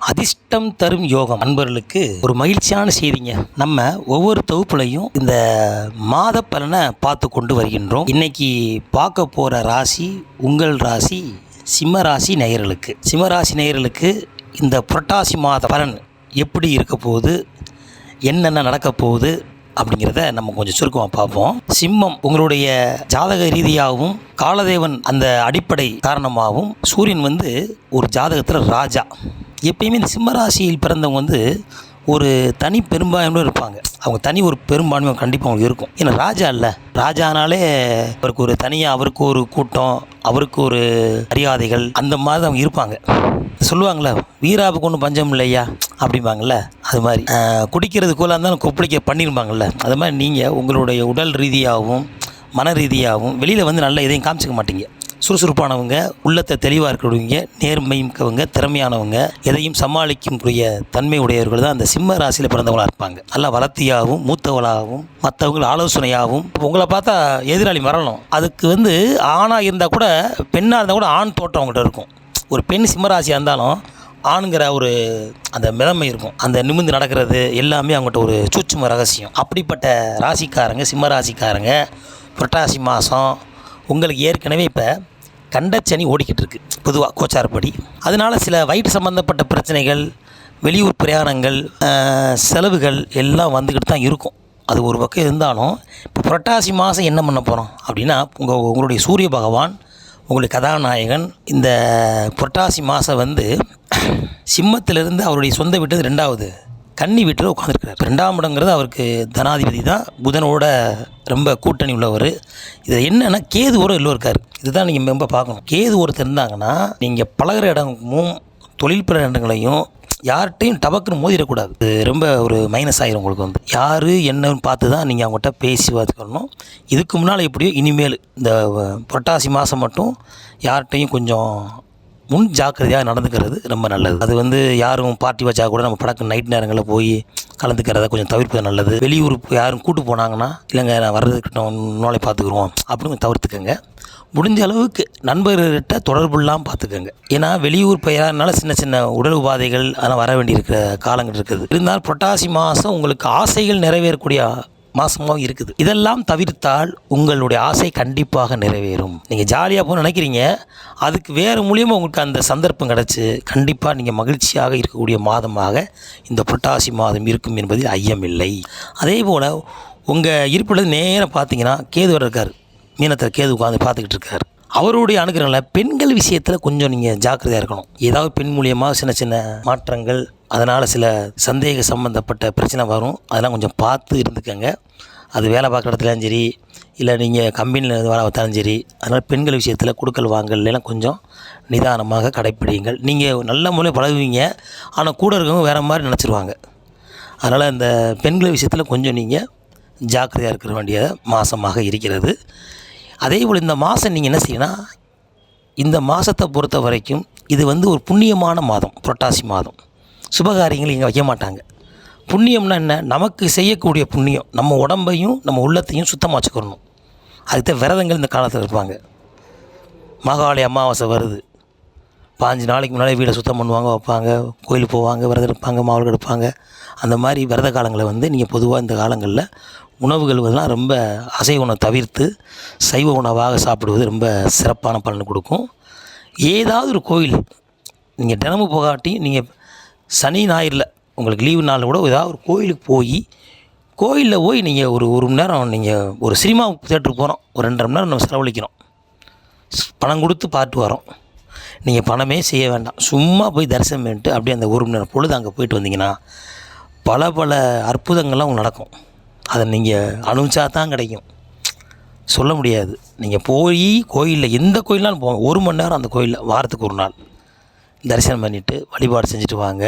அதிர்ஷ்டம் தரும் யோகம் அன்பர்களுக்கு ஒரு மகிழ்ச்சியான செய்திங்க. நம்ம ஒவ்வொரு தொகுப்புலையும் இந்த மாத பலனை பார்த்து கொண்டு வருகின்றோம். இன்னைக்கு பார்க்க போகிற ராசி உங்கள் ராசி சிம்ம ராசி நேயர்களுக்கு. சிம்ம ராசி நேயர்களுக்கு இந்த புரட்டாசி மாத பலன் எப்படி இருக்க போகுது, என்னென்ன நடக்க போகுது அப்படிங்கிறத நம்ம கொஞ்சம் சுருக்கமாக பார்ப்போம். சிம்மம் உங்களுடைய ஜாதக ரீதியாகவும் காலதேவன் அந்த அடிப்படை காரணமாகவும் சூரியன் ஒரு ஜாதகத்தில் ராஜா. எப்பயுமே இந்த சிம்மராசியில் பிறந்தவங்க ஒரு தனி பெரும்பான்மை இருப்பாங்க. அவங்க தனி ஒரு பெரும்பான்மை கண்டிப்பாக அவங்களுக்கு இருக்கும். ஏன்னா ராஜா இல்லை, ராஜானாலே அவருக்கு ஒரு தனியாக அவருக்கு ஒரு கூட்டம், அவருக்கு ஒரு மரியாதைகள், அந்த மாதிரி தான் அவங்க இருப்பாங்க. சொல்லுவாங்களே வீராவுக்கு ஒன்றும் பஞ்சம் இல்லையா அப்படிம்பாங்கள்ல, அது மாதிரி குடிக்கிறதுக்குள்ள இருந்தாலும் கொப்பளிக்க பண்ணியிருப்பாங்கள்ல, அது மாதிரி நீங்கள் உங்களுடைய உடல் ரீதியாகவும் மன ரீதியாகவும் வெளியில் நல்ல எதையும் காமிச்சிக்க மாட்டீங்க. சுறுசுறுப்பானவங்க, உள்ளத்தை தெளிவாக இருக்கிறவங்க, நேர்மைக்கவங்க, திறமையானவங்க, எதையும் சமாளிக்கக்கூடிய தன்மை உடையவர்கள் தான் அந்த சிம்ம ராசியில் பிறந்தவங்களாக இருப்பாங்க. நல்லா வளர்த்தியாகவும் மூத்தவளாகவும் மற்றவங்களை ஆலோசனையாகவும். உங்களை பார்த்தா எதிராளி வரணும், அதுக்கு ஆணாக இருந்தால் கூட பெண்ணாக இருந்தால் கூட ஆண் தோட்டம் அவங்கள்ட்ட இருக்கும். ஒரு பெண் சிம்மராசியாக இருந்தாலும் ஆணுங்கிற ஒரு அந்த மிதமை இருக்கும். அந்த நிமிர்ந்து நடக்கிறது எல்லாமே அவங்கள்ட்ட ஒரு சூட்சும ரகசியம். அப்படிப்பட்ட ராசிக்காரங்க சிம்ம ராசிக்காரங்க புரட்டாசி மாதம் உங்களுக்கு ஏற்கனவே இப்போ கண்டச்சனி ஓடிக்கிட்டு இருக்குது பொதுவாக கோச்சாரப்படி. அதனால் சில வயிற்று சம்மந்தப்பட்ட பிரச்சனைகள், வெளியூர் பிரயாணங்கள், செலவுகள் எல்லாம் வந்துக்கிட்டு தான் இருக்கும். அது ஒரு பக்கம் இருந்தாலும் இப்போ புரட்டாசி மாதம் என்ன பண்ண போகிறோம் அப்படின்னா, உங்களுடைய சூரிய பகவான் உங்களுடைய கதாநாயகன் இந்த புரட்டாசி மாதம் சிம்மத்திலிருந்து அவருடைய சொந்த வீட்டு 2வது கன்னி வீட்டில் உட்காந்துருக்கிறார். 2ஆம் இடங்கிறது அவருக்கு தனாதிபதி தான், புதனோட ரொம்ப கூட்டணி உள்ளவர். இதில் என்னென்னா கேதுவோட எல்லோரும் இருக்கார். இதுதான் நீங்கள் ரொம்ப பார்க்கணும். கேது ஒருத்தர் இருந்தாங்கன்னா நீங்கள் பழகிற இடமும் தொழில் பெற இடங்களையும் யார்கிட்டையும் டபக்குன்னு மோதிடக்கூடாது. இது ரொம்ப ஒரு மைனஸ் ஆகிரும் உங்களுக்கு. யார் என்னன்னு பார்த்து தான் நீங்கள் அவங்ககிட்ட பேசி பார்த்துக்கணும். இதுக்கு முன்னால் எப்படியோ இனிமேல் இந்த புரட்டாசி மாதம் மட்டும் யார்கிட்டையும் கொஞ்சம் முன் ஜாக்கிரதையாக நடந்துக்கிறது ரொம்ப நல்லது. அது யாரும் பார்ட்டி வச்சா கூட நம்ம படக்கு நைட் நேரங்களில் போய் கலந்துக்கிறத கொஞ்சம் தவிர்ப்பது நல்லது. வெளியூர் யாரும் கூட்டு போனாங்கன்னா, இல்லைங்க நான் வர்றதுக்கிட்ட நோலை பார்த்துக்குருவோம் அப்படின்னு தவிர்த்துக்கங்க. முடிஞ்ச அளவுக்கு நண்பர்கிட்ட தொடர்பு இல்லாமல் பார்த்துக்கோங்க. ஏன்னா வெளியூர் பெயர்னால சின்ன சின்ன உடல் உபாதைகள் அதெல்லாம் வர வேண்டியிருக்கிற காலங்கள் இருக்குது. இருந்தாலும் புரட்டாசி மாதம் உங்களுக்கு ஆசைகள் நிறைவேறக்கூடிய மாதமாகவும் இருக்குது. இதெல்லாம் தவிர்த்தால் உங்களுடைய ஆசை கண்டிப்பாக நிறைவேறும். நீங்கள் ஜாலியாக போக நினைக்கிறீங்க, அதுக்கு வேறு மூலியமாக உங்களுக்கு அந்த சந்தர்ப்பம் கிடச்சி கண்டிப்பாக நீங்கள் மகிழ்ச்சியாக இருக்கக்கூடிய மாதமாக இந்த புரட்டாசி மாதம் இருக்கும் என்பதில் ஐயமில்லை. அதே போல் உங்கள் இருப்பில் நேராக பார்த்தீங்கன்னா கேது இருக்கார். மீனத்தில் கேது உட்காந்து பார்த்துக்கிட்டு இருக்கார். அவருடைய அனுகிரகங்களில் பெண்கள் விஷயத்தில் கொஞ்சம் நீங்கள் ஜாக்கிரதையாக இருக்கணும். ஏதாவது பெண் மூலியமாக சின்ன சின்ன மாற்றங்கள், அதனால் சில சந்தேக சம்மந்தப்பட்ட பிரச்சனை வரும். அதெல்லாம் கொஞ்சம் பார்த்து இருந்துக்கங்க. அது வேலை பார்க்குற இடத்துலையும் சரி, இல்லை நீங்கள் கம்பெனியில் வேலை பார்த்தாலும் சரி. அதனால் பெண்கள் விஷயத்தில் கொடுக்கல் வாங்கலாம் கொஞ்சம் நிதானமாக கடைப்பிடிங்கள். நீங்கள் நல்ல முறையில் பழகுவீங்க, ஆனால் கூட இருக்கவங்க வேறு மாதிரி நினச்சிருவாங்க. அதனால் இந்த பெண்கள் விஷயத்தில் கொஞ்சம் நீங்கள் ஜாக்கிரதையாக இருக்கிற வேண்டிய மாதமாக இருக்கிறது. அதே போல் இந்த மாதம் நீங்கள் என்ன செய்யணும், இந்த மாதத்தை பொறுத்த வரைக்கும் இது ஒரு புண்ணியமான மாதம். புரட்டாசி மாதம் சுபகாரியங்கள் இங்கே வைக்க மாட்டாங்க. புண்ணியம்னா என்ன, நமக்கு செய்யக்கூடிய புண்ணியம், நம்ம உடம்பையும் நம்ம உள்ளத்தையும் சுத்தமாக வச்சுக்கணும். அதுக்கு விரதங்கள் இந்த காலத்தில் இருப்பாங்க. மகாலி அமாவாசை வருது, 5 நாளைக்கு முன்னாடி வீடை சுத்தம் பண்ணுவாங்க, வைப்பாங்க, கோயிலுக்கு போவாங்க, விரதம் எடுப்பாங்க, மாவுள் எடுப்பாங்க. அந்த மாதிரி விரத காலங்களை நீங்கள் பொதுவாக இந்த காலங்களில் உணவுகள் ரொம்ப அசைவ உணவை தவிர்த்து சைவ உணவாக சாப்பிடுவது ரொம்ப சிறப்பான பலன் கொடுக்கும். ஏதாவது ஒரு கோயில் நீங்கள் தினமும் போகாட்டி, நீங்கள் சனி ஞாயிறில் உங்களுக்கு லீவு நாளில் கூட ஏதாவது ஒரு கோயிலுக்கு கோயிலில் போய் நீங்கள் ஒரு மணி நேரம், நீங்கள் ஒரு சினிமா தேட்டருக்கு போகிறோம், ஒரு 2.5 மணி நேரம் நம்ம செலவழிக்கிறோம், பணம் கொடுத்து பார்த்து வரோம். நீங்கள் பணமே செய்ய வேண்டாம், சும்மா போய் தரிசனம் பண்ணிட்டு அப்படியே அந்த 1 மணி நேரம் பொழுது அங்கே போயிட்டு வந்தீங்கன்னா பல அற்புதங்கள்லாம் உங்களுக்கு நடக்கும். அதை நீங்கள் அனுபவிச்சா தான் கிடைக்கும், சொல்ல முடியாது. நீங்கள் போய் கோயிலில் எந்த கோயிலாலும் போங்க, 1 மணி நேரம் அந்த கோயிலில் வாரத்துக்கு 1 நாள் தரிசனம் பண்ணிவிட்டு வழிபாடு செஞ்சுட்டு வாங்க.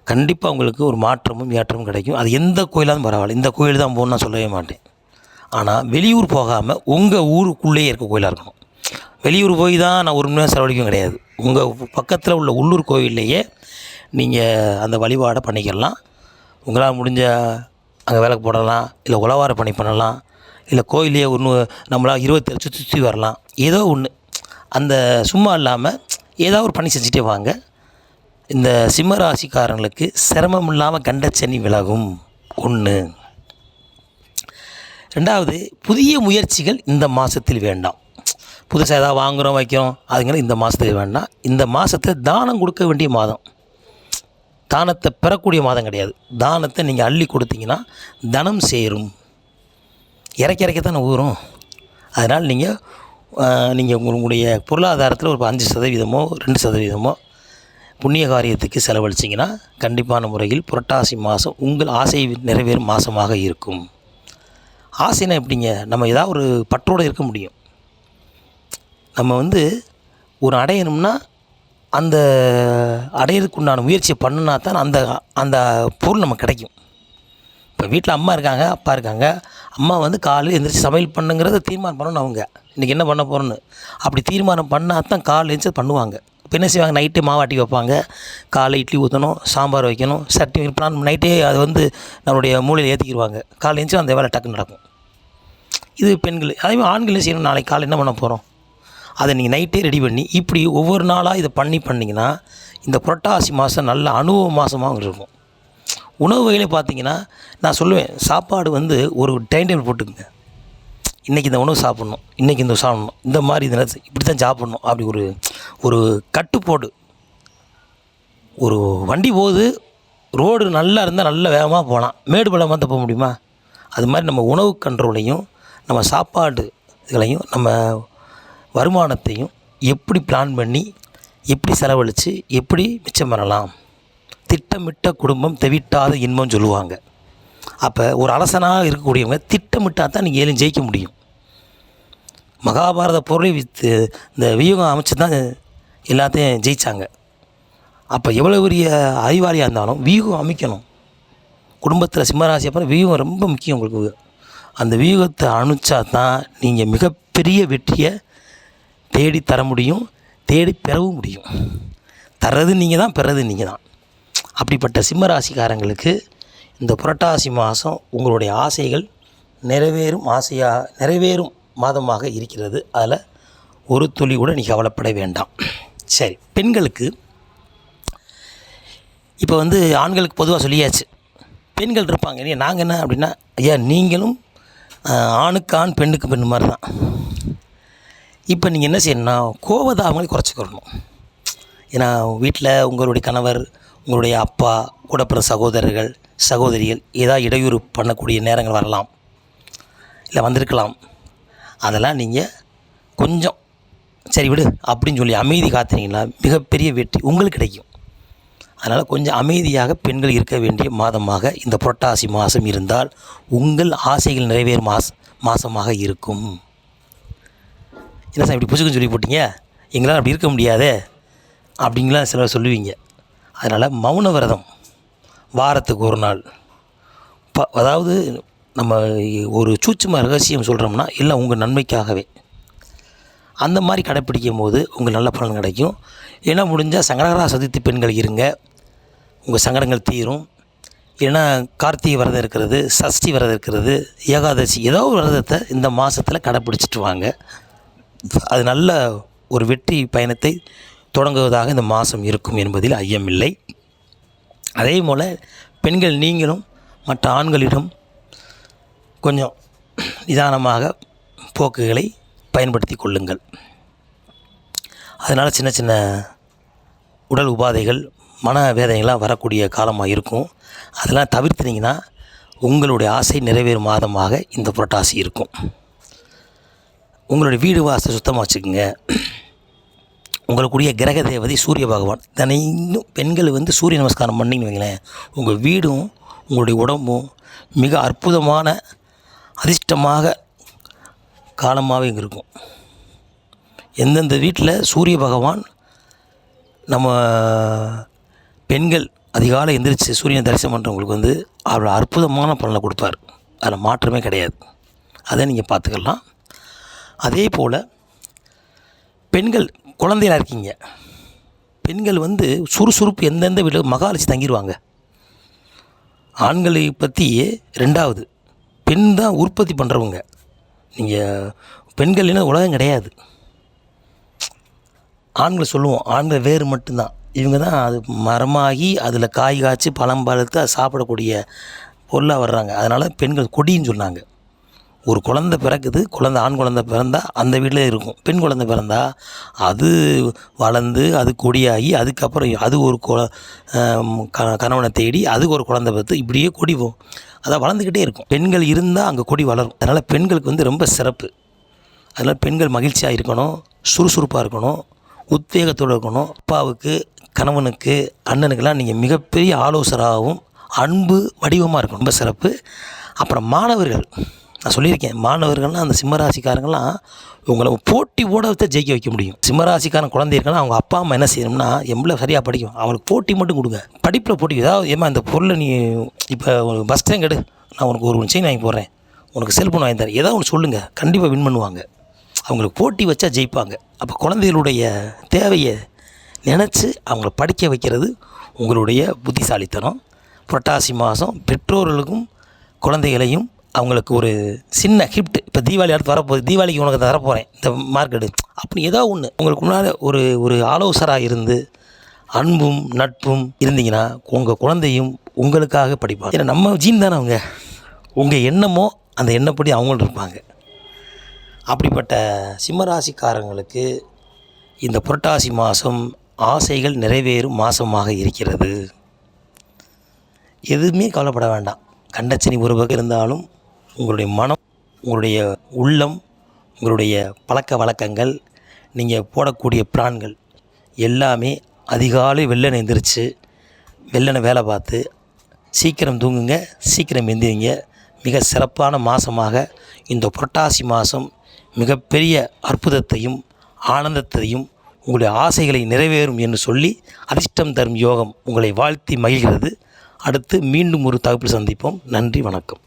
கண்டிப்பாக உங்களுக்கு ஒரு மாற்றமும் ஏற்றமும் கிடைக்கும். அது எந்த கோயிலாலும் பரவாயில்ல, இந்த கோயில் தான் போகணுன்னு நான் சொல்லவே மாட்டேன். ஆனால் வெளியூர் போகாமல் உங்கள் ஊருக்குள்ளேயே இருக்க கோயிலாக இருக்கணும். வெளியூர் போய் தான் நான் 1 மணி நேரம் செலவழிக்கும் கிடையாது. உங்கள் பக்கத்தில் உள்ள உள்ளூர் கோயில்லையே நீங்கள் அந்த வழிபாடை பண்ணிக்கலாம். உங்களால் முடிஞ்ச அங்கே வேலைக்கு போடலாம், இல்லை உழவார பணி பண்ணலாம், இல்லை கோயிலே நம்மளால் 27 சுற்றி வரலாம். ஏதோ ஒன்று அந்த சும்மா இல்லாமல் ஏதாவது ஒரு பணி செஞ்சுட்டே வாங்க. இந்த சிம்ம ராசிக்காரங்களுக்கு சிரமம் இல்லாமல் கண்டச்சனி விலகும். 1. 2வது, புதிய முயற்சிகள் இந்த மாதத்தில் வேண்டாம். புதுசாக ஏதாவது வாங்குகிறோம் வைக்கிறோம் அதுங்கிறது இந்த மாதத்துக்கு வேண்டாம். இந்த மாதத்தில் தானம் கொடுக்க வேண்டிய மாதம், தானத்தை பெறக்கூடிய மாதம் கிடையாது. தானத்தை நீங்கள் அள்ளி கொடுத்தீங்கன்னா தனம் சேரும். இறக்க தானே ஊறும். அதனால் நீங்கள் உங்களுடைய பொருளாதாரத்தில் ஒரு 5% 2% புண்ணிய காரியத்துக்கு செலவழிச்சிங்கன்னா கண்டிப்பான முறையில் புரட்டாசி மாதம் உங்கள் ஆசை நிறைவேறும் மாதமாக இருக்கும். ஆசைனா எப்படிங்க, நம்ம ஏதாவது ஒரு பற்றோடு இருக்க முடியும். நம்ம ஒரு அடையணும்னா அந்த அடையிறதுக்கு உண்டான முயற்சியை பண்ணினா தான் அந்த பொருள் நமக்கு கிடைக்கும். இப்போ வீட்டில் அம்மா இருக்காங்க, அப்பா இருக்காங்க. அம்மா காலையில் எழுந்திரிச்சி சமையல் பண்ணுங்கிறத தீர்மானம் பண்ணணும். அவங்க இன்றைக்கி என்ன பண்ண போகிறோன்னு அப்படி தீர்மானம் பண்ணால் தான் காலையில் எழுந்திரிச்சு பண்ணுவாங்க. இப்போ என்ன செய்வாங்க, நைட்டே மாவாட்டி வைப்பாங்க. காலைல இட்லி ஊற்றணும், சாம்பார் வைக்கணும், சட்னி வைக்கலாம். நைட்டே அது நம்மளுடைய மூலையில் ஏற்றிக்கிடுவாங்க. காலையில் எழுந்திரிச்சு அந்த வேலை டக்குன்னு நடக்கும். இது பெண்கள். அதேமாதிரி ஆண்கள் செய்யணும். நாளைக்கு காலை என்ன பண்ண போகிறோம் அதை நீங்கள் நைட்டே ரெடி பண்ணி இப்படி ஒவ்வொரு நாளாக இதை பண்ணிங்கன்னா இந்த புரட்டாசி மாதம் நல்ல அனுபவ மாதமாக இருக்கும். உணவு வகையிலே பார்த்தீங்கன்னா நான் சொல்லுவேன், சாப்பாடு ஒரு டைம் டேபிள் போட்டுக்குங்க. இன்றைக்கி இந்த உணவு சாப்பிட்ணும், இன்றைக்கி இந்த சாப்பிட்ணும், இந்த மாதிரி இதில் இப்படி தான் சாப்பிட்ணும். அப்படி ஒரு கட்டுப்போடு. ஒரு வண்டி போகுது, ரோடு நல்லா இருந்தால் நல்ல வேகமாக போகலாம், மேடு பள்ளமாக தான் போக முடியுமா? அது மாதிரி நம்ம உணவு கண்ட்ரோலையும் நம்ம சாப்பாடு இதுகளையும் நம்ம வருமானத்தையும் எப்படி பிளான் பண்ணி எப்படி செலவழித்து எப்படி மிச்சம் பண்ணலாம். திட்டமிட்ட குடும்பம் தெவிட்டாத இன்பம் சொல்லுவாங்க. அப்போ ஒரு அரசனாக இருக்கக்கூடியவங்க திட்டமிட்டால் தான் நீங்கள் ஏழும் ஜெயிக்க முடியும். மகாபாரத பொருளை இந்த வியூகம் அமைச்சு தான் எல்லாத்தையும் ஜெயித்தாங்க. அப்போ எவ்வளோ பெரிய அறிவாளியாக இருந்தாலும் வியூகம் அமைக்கணும். குடும்பத்தில் சிம்மராசி அப்புறம் வியூகம் ரொம்ப முக்கியம். உங்களுக்கு அந்த வியூகத்தை அனுப்பிச்சா தான் நீங்கள் மிகப்பெரிய வெற்றியை தேடி தர முடியும், தேடி பெறவும் முடியும். தர்றது நீங்கள் தான், பெறது நீங்கள் தான். அப்படிப்பட்ட சிம்மராசிக்காரங்களுக்கு இந்த புரட்டாசி மாதம் உங்களுடைய ஆசைகள் நிறைவேறும் மாதமாக இருக்கிறது. அதில் ஒரு துளி கூட நீங்கள் கவலைப்பட வேண்டாம். சரி, பெண்களுக்கு இப்போ ஆண்களுக்கு பொதுவாக சொல்லியாச்சு. பெண்கள் இருப்பாங்க இல்லையா, நாங்கள் என்ன அப்படின்னா, ஐயா நீங்களும் ஆணுக்கு ஆண் பெண்ணுக்கு பெண் மாதிரி தான். இப்போ நீங்கள் என்ன செய்யணும்னா கோபதாபங்களை குறைச்சிக்கிறணும். ஏன்னா வீட்டில் உங்களுடைய கணவர், உங்களுடைய அப்பா, கூட பிறந்த சகோதரர்கள், சகோதரிகள் ஏதாவது இடையூறு பண்ணக்கூடிய நேரங்கள் வரலாம், இல்லை வந்திருக்கலாம். அதெல்லாம் நீங்கள் கொஞ்சம் சரி விடு அப்படின்னு சொல்லி அமைதி காத்துனீங்கன்னா மிகப்பெரிய வெற்றி உங்களுக்கு கிடைக்கும். அதனால் கொஞ்சம் அமைதியாக பெண்கள் இருக்க வேண்டிய மாதமாக இந்த புரட்டாசி மாதம் இருந்தால் உங்கள் ஆசைகள் நிறைவேறும் மாதமாக இருக்கும். என்ன சார் இப்படி புசுக்குன்னு சொல்லி போட்டீங்க, எங்களால் அப்படி இருக்க முடியாதே அப்படிங்களாம் சிலர் சொல்லுவீங்க. அதனால் மௌன விரதம் வாரத்துக்கு ஒரு நாள், அதாவது நம்ம ஒரு சூட்சும ரகசியம் சொல்கிறோம்னா எல்லாம் உங்கள் நன்மைக்காகவே. அந்த மாதிரி கடைப்பிடிக்கும் போது உங்களுக்கு நல்ல பலன் கிடைக்கும். ஏன்னா முடிஞ்சால் சங்கடகரா சதுர்த்தி பெண்கள் இருங்க, உங்கள் சங்கடங்கள் தீரும். ஏன்னா கார்த்திகை விரதம் இருக்கிறது, சஷ்டி விரதம் இருக்கிறது, ஏகாதசி, ஏதோ ஒரு விரதத்தை இந்த மாதத்தில் கடைப்பிடிச்சிட்டு வாங்க. அது நல்ல ஒரு வெற்றி பயணத்தை தொடங்குவதாக இந்த மாதம் இருக்கும் என்பதில் ஐயமில்லை. அதே போல் பெண்கள் நீங்களும் மற்ற ஆண்களிடம் கொஞ்சம் நிதானமாக போக்குகளை பயன்படுத்தி கொள்ளுங்கள். அதனால் சின்ன சின்ன உடல் உபாதைகள், மன வேதனைகள்லாம் வரக்கூடிய காலமாக இருக்கும். அதெல்லாம் தவிர்த்துனீங்கன்னா உங்களுடைய ஆசை நிறைவேறும் மாதமாக இந்த புரட்டாசி இருக்கும். உங்களுடைய வீடு வாசல் சுத்தமாக வச்சுக்கோங்க. உங்களுக்குரிய கிரக தேவதை சூரிய பகவான். இன்னும் பெண்கள் சூரிய நமஸ்காரம் பண்ணிங்கன்னு வைங்களேன், உங்கள் வீடும் உங்களுடைய உடம்பும் மிக அற்புதமான அதிர்ஷ்டமாக காலமாகவே இங்கே இருக்கும். எந்தெந்த வீட்டில் சூரிய பகவான் நம்ம பெண்கள் அதிகாலை எந்திரிச்சு சூரியனை தரிசனம் பண்ணுறவங்களுக்கு அவ்வளோ அற்புதமான பலனை கொடுப்பார். அதில் மாற்றமே கிடையாது. அதை நீங்கள் பார்த்துக்கலாம். அதே போல் பெண்கள் குழந்தையாக இருக்கீங்க, பெண்கள் சுறுசுறுப்பு எந்தெந்த வீட்டில் மகாலட்சுமி தங்கிடுவாங்க. ஆண்களை பற்றி 2வது பெண் தான் உற்பத்தி பண்ணுறவங்க. நீங்கள் பெண்கள் என்ன உலகம் கிடையாது. ஆண்களை சொல்லுவோம், ஆண்கள் வேறு மட்டும்தான். இவங்க தான் அது மரமாகி அதில் காய் காய்ச்சி பழம் பழுத்து அது சாப்பிடக்கூடிய பொருளாக வர்றாங்க. அதனால் பெண்கள் கொடின்னு சொன்னாங்க. ஒரு குழந்தை பிறக்குது, ஆண் குழந்தை பிறந்தா அந்த வீட்டிலே இருக்கும். பெண் குழந்தை பிறந்தா அது வளர்ந்து அது கொடியாகி அதுக்கப்புறம் அது ஒரு கணவனை தேடி அதுக்கு ஒரு குழந்தை பார்த்து இப்படியே கொடி போகும். அதை வளர்ந்துக்கிட்டே இருக்கும். பெண்கள் இருந்தால் அங்கே கொடி வளரும். அதனால் பெண்களுக்கு ரொம்ப சிறப்பு. அதனால் பெண்கள் மகிழ்ச்சியாக இருக்கணும், சுறுசுறுப்பாக இருக்கணும், உத்வேகத்தோடு இருக்கணும். அப்பாவுக்கு, கணவனுக்கு, அண்ணனுக்கெல்லாம் நீங்கள் மிகப்பெரிய ஆலோசகராகவும் அன்பு வடிவமாக இருக்கணும். ரொம்ப சிறப்பு. அப்புறம் மாணவர்கள், நான் சொல்லியிருக்கேன், மாணவர்கள்லாம் அந்த சிம்மராசிக்காரங்களாம் உங்களை போட்டி போட வச்சா ஜெயிக்க வைக்க முடியும். சிம்மராசிக்காரன் குழந்தை இருக்குன்னா அவங்க அப்பா அம்மா என்ன செய்யணும்னா, எவ்வளோ சரியாக படிக்கும் அவனுக்கு போட்டி மட்டும் கொடுங்க. படிப்பில் போட்டி. ஏதாவது ஏமா இந்த பொருளை நீ இப்போ ஒரு பஸ் ஸ்டாண்ட் எடு, நான் உனக்கு ஒரு செயின் வாங்கி போடுறேன், உனக்கு செல்ஃபோன் வாங்கி தரேன், ஏதாவது ஒன்று சொல்லுங்கள், கண்டிப்பாக வின் பண்ணுவாங்க. அவங்களுக்கு போட்டி வச்சா ஜெயிப்பாங்க. அப்போ குழந்தைகளுடைய தேவையை நினச்சி அவங்கள படிக்க வைக்கிறது உங்களுடைய புத்திசாலித்தனம். புரட்டாசி மாதம் பெற்றோர்களுக்கும் குழந்தைகளையும் அவங்களுக்கு ஒரு சின்ன கிஃப்ட், இப்போ தீபாவளி அடுத்து வரப்போகுது, தீபாவளிக்கு உனக்கு தரப்போகிறேன் இந்த மார்க்கெட்டு, அப்படி ஏதோ ஒன்று உங்களுக்கு முன்னால் ஒரு ஆலோசகராக இருந்து அன்பும் நட்பும் இருந்தீங்கன்னா உங்கள் குழந்தையும் உங்களுக்காக படிப்பாங்க. ஏன்னா நம்ம ஜீன் தானே அவங்க, உங்கள் எண்ணமோ அந்த எண்ணப்படி அவங்களும் இருப்பாங்க. அப்படிப்பட்ட சிம்மராசிக்காரங்களுக்கு இந்த புரட்டாசி மாதம் ஆசைகள் நிறைவேறும் மாதமாக இருக்கிறது. எதுவுமே கவலைப்பட வேண்டாம். கண்டச்சனி ஒரு பக்கம் இருந்தாலும் உங்களுடைய மனம், உங்களுடைய உள்ளம், உங்களுடைய பழக்க வழக்கங்கள், நீங்கள் போடக்கூடிய பிளான்கள் எல்லாமே அதிகாலை வெள்ளனை எந்திரிச்சு வெள்ளனை வேலை பார்த்து சீக்கிரம் தூங்குங்க, சீக்கிரம் எந்திரிங்க. மிக சிறப்பான மாதமாக இந்த புரட்டாசி மாதம் மிகப்பெரிய அற்புதத்தையும் ஆனந்தத்தையும் உங்களுடைய ஆசைகளை நிறைவேறும் என்று சொல்லி அதிர்ஷ்டம் தரும் யோகம் உங்களை வாழ்த்தி மகிழ்கிறது. அடுத்து மீண்டும் ஒரு தகவல் சந்திப்போம். நன்றி, வணக்கம்.